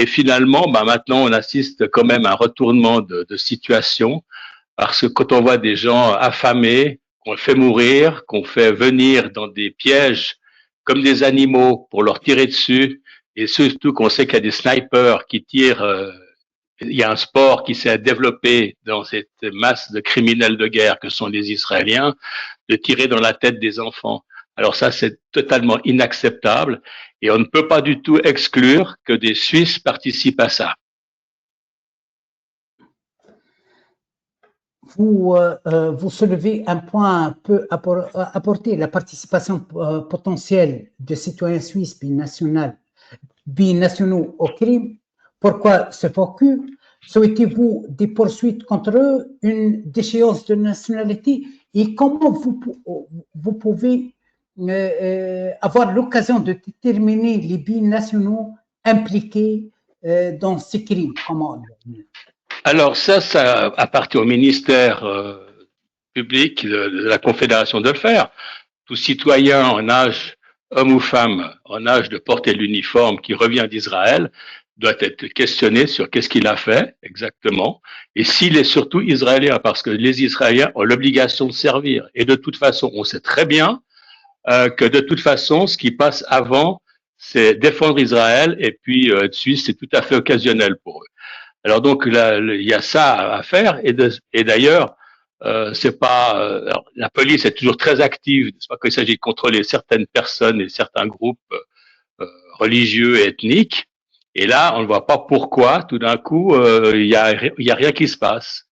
Et finalement, maintenant, on assiste quand même à un retournement de situation, parce que quand on voit des gens affamés, qu'on fait mourir, qu'on fait venir dans des pièges comme des animaux pour leur tirer dessus, et surtout qu'on sait qu'il y a des snipers qui tirent, il y a un sport qui s'est développé dans cette masse de criminels de guerre que sont les Israéliens, de tirer dans la tête des enfants. Alors ça, c'est totalement inacceptable et on ne peut pas du tout exclure que des Suisses participent à ça. Vous soulevez un point peu apporté, la participation potentielle de citoyens suisses binationaux au crime. Pourquoi ce focus? Souhaitez-vous des poursuites contre eux, une déchéance de nationalité? Et comment vous pouvez avoir l'occasion de déterminer les binationaux impliqués dans ces crimes? Comment? Alors ça appartient au ministère public de la Confédération de le faire. Tout citoyen en âge, homme ou femme, en âge de porter l'uniforme qui revient d'Israël, doit être questionné sur qu'est-ce qu'il a fait exactement et s'il est surtout israélien, parce que les Israéliens ont l'obligation de servir. Et de toute façon, on sait très bien que de toute façon, ce qui passe avant, c'est défendre Israël et puis Suisse, c'est tout à fait occasionnel pour eux. Alors donc là, il y a ça à faire et d'ailleurs c'est pas alors, la police est toujours très active, c'est pas qu'il s'agit de contrôler certaines personnes et certains groupes religieux et ethniques. Et là, on ne voit pas pourquoi tout d'un coup il y a rien qui se passe.